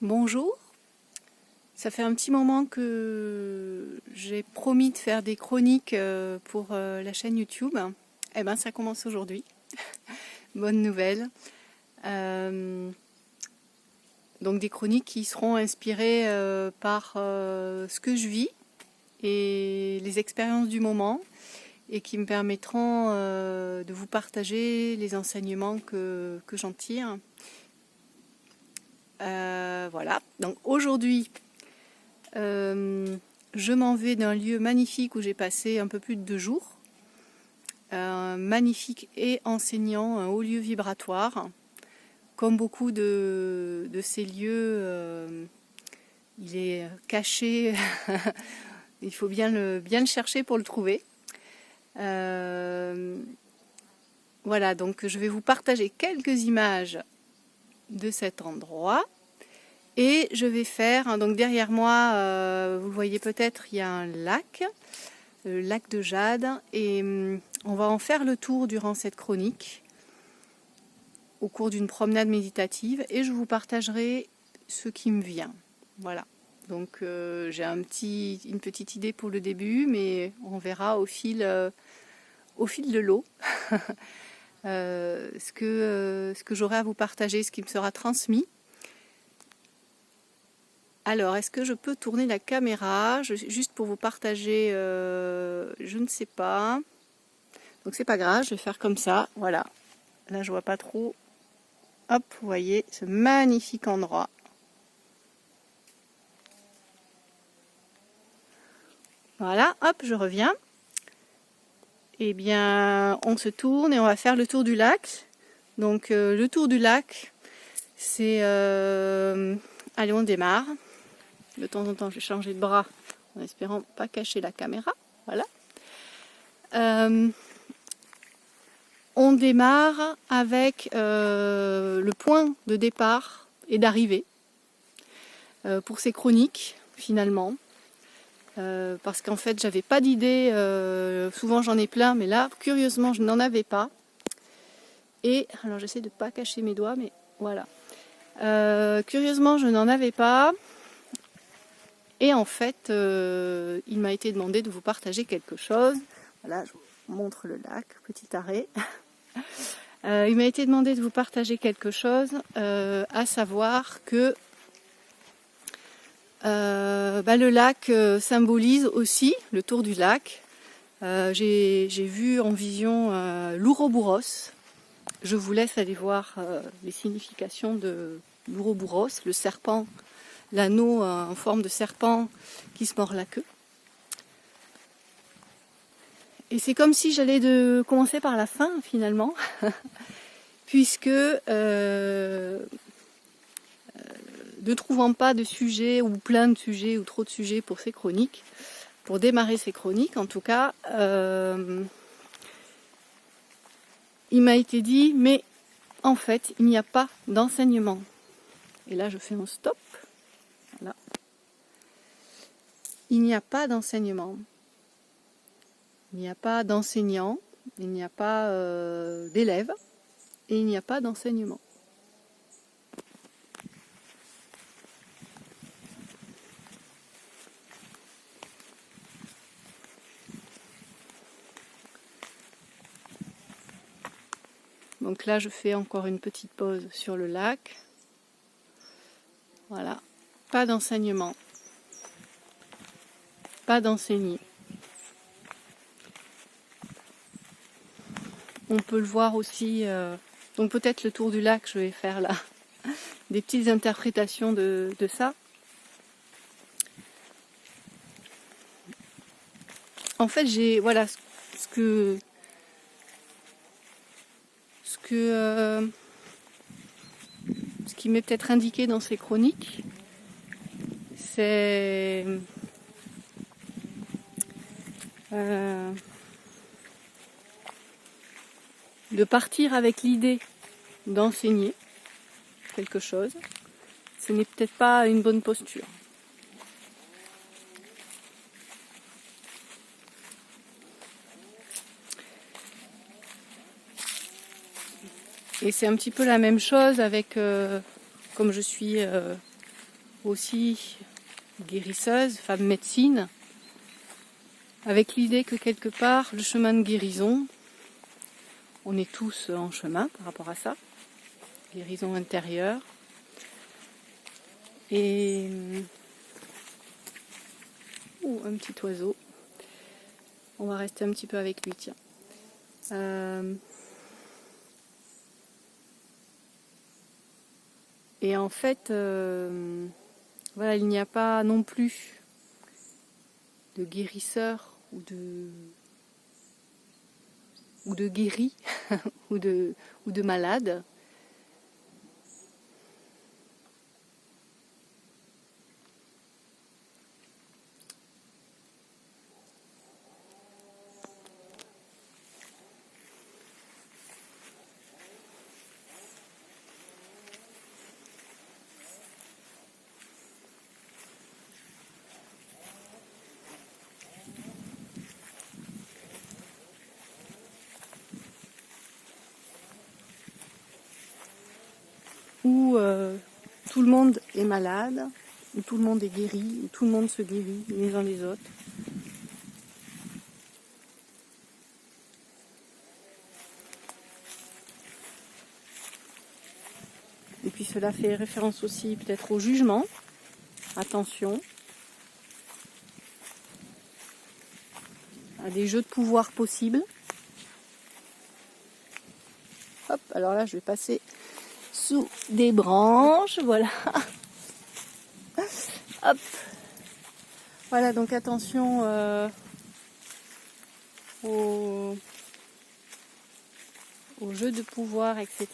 Bonjour, ça fait un petit moment que j'ai promis de faire des chroniques pour la chaîne YouTube. Eh ben, ça commence aujourd'hui. Bonne nouvelle. Donc des chroniques qui seront inspirées par ce que je vis et les expériences du moment et qui me permettront de vous partager les enseignements que j'en tire. Voilà, donc aujourd'hui, je m'en vais d'un lieu magnifique où j'ai passé un peu plus de 2 jours. Magnifique et enseignant, un haut lieu vibratoire. Comme beaucoup de ces lieux, il est caché, il faut bien le chercher pour le trouver. Voilà, donc je vais vous partager quelques images de cet endroit. Et je vais faire, donc derrière moi, vous le voyez peut-être, il y a un lac, le lac de Jade, et on va en faire le tour durant cette chronique, au cours d'une promenade méditative, et je vous partagerai ce qui me vient. Voilà, donc j'ai une petite idée pour le début, mais on verra au fil de l'eau ce que j'aurai à vous partager, ce qui me sera transmis. Alors, est-ce que je peux tourner la caméra juste pour vous partager, je ne sais pas. Donc c'est pas grave, je vais faire comme ça, voilà. Là je vois pas trop. Hop, vous voyez ce magnifique endroit. Voilà, hop, je reviens. Eh bien, on se tourne et on va faire le tour du lac. Donc le tour du lac, c'est... Allez, on démarre. De temps en temps, je vais changer de bras en espérant pas cacher la caméra. Voilà. On démarre avec le point de départ et d'arrivée pour ces chroniques, finalement. Parce qu'en fait, j'avais pas d'idée. Souvent, j'en ai plein, mais là, curieusement, je n'en avais pas. Et, alors, j'essaie de ne pas cacher mes doigts, mais voilà. Curieusement, je n'en avais pas. Et en fait, il m'a été demandé de vous partager quelque chose. Voilà, je vous montre le lac, petit arrêt. Il m'a été demandé de vous partager quelque chose, à savoir que le lac symbolise aussi le tour du lac. J'ai vu en vision l'Ouroboros. Je vous laisse aller voir les significations de l'Ouroboros, le serpent, l'anneau en forme de serpent qui se mord la queue. Et c'est comme si j'allais commencer par la fin finalement, puisque ne trouvant pas de sujet ou plein de sujets ou trop de sujets pour ces chroniques, pour démarrer ces chroniques en tout cas, il m'a été dit mais en fait il n'y a pas d'enseignement. Et là je fais un stop. Voilà. Il n'y a pas d'enseignement. Il n'y a pas d'enseignant, il n'y a pas d'élèves et il n'y a pas d'enseignement. Donc là, je fais encore une petite pause sur le lac. Voilà, pas d'enseignement, pas d'enseigné. On peut le voir aussi, donc peut-être le tour du lac, je vais faire là des petites interprétations de ça. En fait, j'ai, voilà, ce qui m'est peut-être indiqué dans ces chroniques, c'est de partir avec l'idée d'enseigner quelque chose. Ce n'est peut-être pas une bonne posture. Et c'est un petit peu la même chose avec, comme je suis aussi guérisseuse, femme médecine, avec l'idée que quelque part, le chemin de guérison, on est tous en chemin par rapport à ça, guérison intérieure. Et un petit oiseau. On va rester un petit peu avec lui, tiens. Et en fait, voilà, il n'y a pas non plus de guérisseur ou de guéri ou de malade. Où tout le monde est malade, où tout le monde est guéri, où tout le monde se guérit les uns les autres. Et puis cela fait référence aussi peut-être au jugement. Attention à des jeux de pouvoir possibles. Hop, alors là je vais passer sous des branches, voilà. Hop. Voilà, donc attention aux jeux de pouvoir, etc.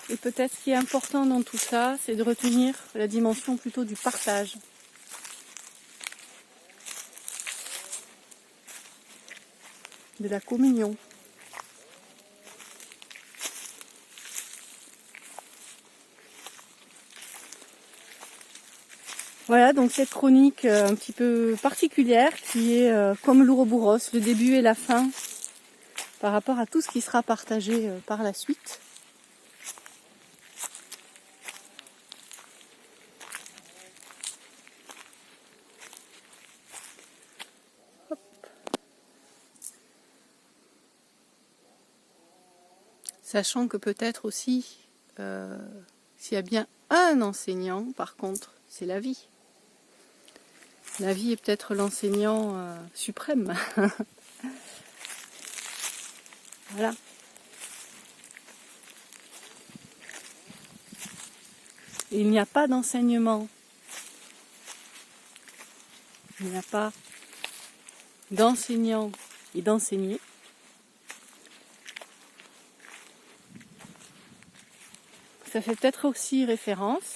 Et peut-être ce qui est important dans tout ça, c'est de retenir la dimension plutôt du partage. De la communion. Voilà, donc cette chronique un petit peu particulière qui est comme l'Ouroboros, le début et la fin par rapport à tout ce qui sera partagé par la suite. Hop. Sachant que peut-être aussi, s'il y a bien un enseignant, par contre, c'est la vie. La vie est peut-être l'enseignant suprême. Voilà. Et il n'y a pas d'enseignement. Il n'y a pas d'enseignant et d'enseigné. Ça fait peut-être aussi référence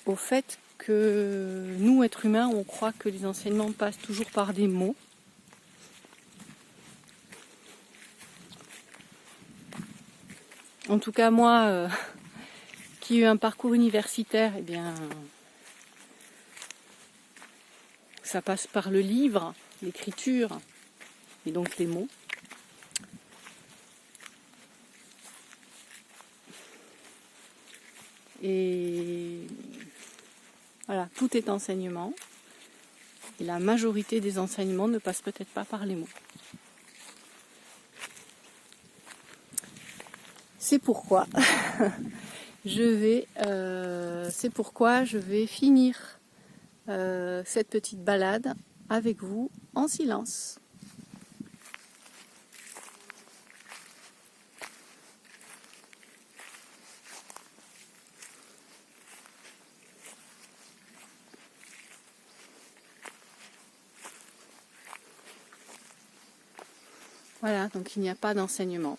au fait que nous, êtres humains, on croit que les enseignements passent toujours par des mots. En tout cas, moi, qui ai eu un parcours universitaire, eh bien, ça passe par le livre, l'écriture, et donc les mots. Et voilà, tout est enseignement. Et la majorité des enseignements ne passent peut-être pas par les mots. C'est pourquoi je vais finir cette petite balade avec vous en silence. Voilà, donc il n'y a pas d'enseignement.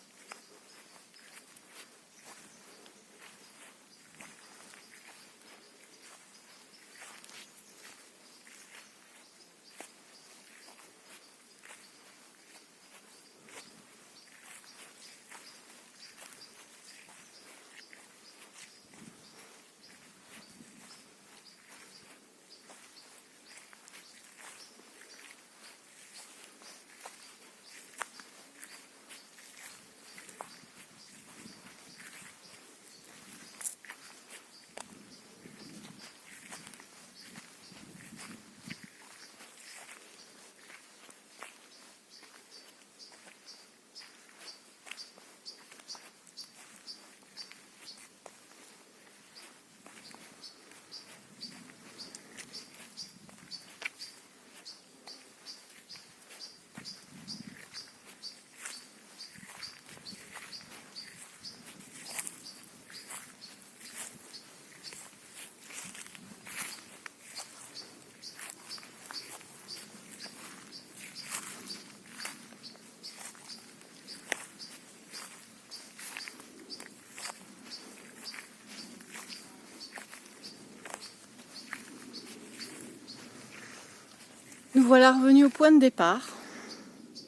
Nous voilà revenus au point de départ.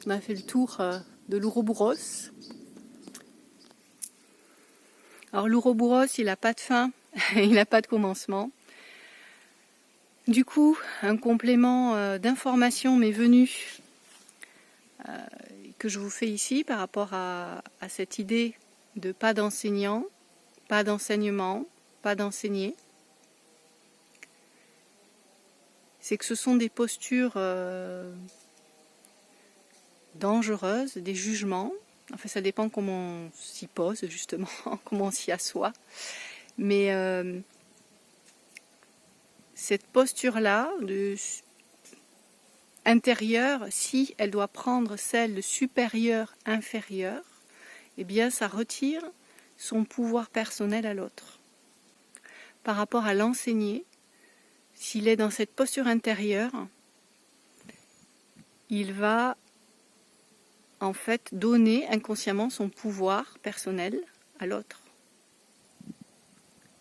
On a fait le tour de l'Ouroboros. Alors l'Ouroboros, il n'a pas de fin, il n'a pas de commencement. Du coup, un complément d'information m'est venu que je vous fais ici par rapport à cette idée de pas d'enseignant, pas d'enseignement, pas d'enseigner. C'est que ce sont des postures dangereuses, des jugements. Enfin, ça dépend comment on s'y pose, justement, comment on s'y assoit. Mais cette posture-là, intérieure, si elle doit prendre celle de supérieur, inférieur, eh bien, ça retire son pouvoir personnel à l'autre. Par rapport à l'enseigner, s'il est dans cette posture intérieure, il va en fait donner inconsciemment son pouvoir personnel à l'autre.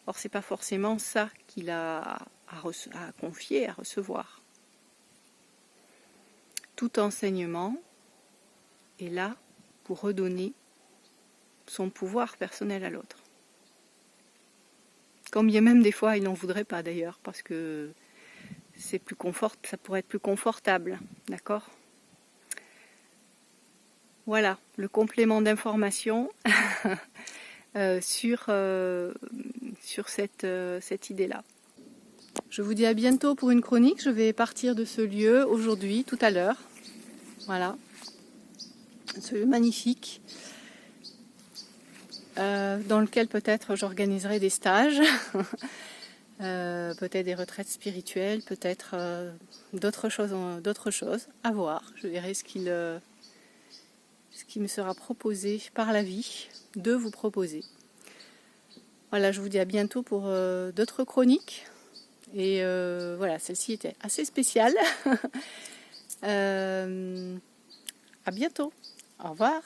Or, c'est pas forcément ça qu'il a à confier, à recevoir. Tout enseignement est là pour redonner son pouvoir personnel à l'autre. Quand bien même des fois il n'en voudrait pas d'ailleurs, parce que ça pourrait être plus confortable, d'accord ? Voilà, le complément d'information sur cette idée-là. Je vous dis à bientôt pour une chronique. Je vais partir de ce lieu aujourd'hui, tout à l'heure. Voilà, ce lieu magnifique dans lequel peut-être j'organiserai des stages, peut-être des retraites spirituelles, peut-être d'autres choses à voir. Je verrai ce qui me sera proposé par la vie de vous proposer. Voilà, je vous dis à bientôt pour d'autres chroniques. Et voilà, celle-ci était assez spéciale. À bientôt. Au revoir.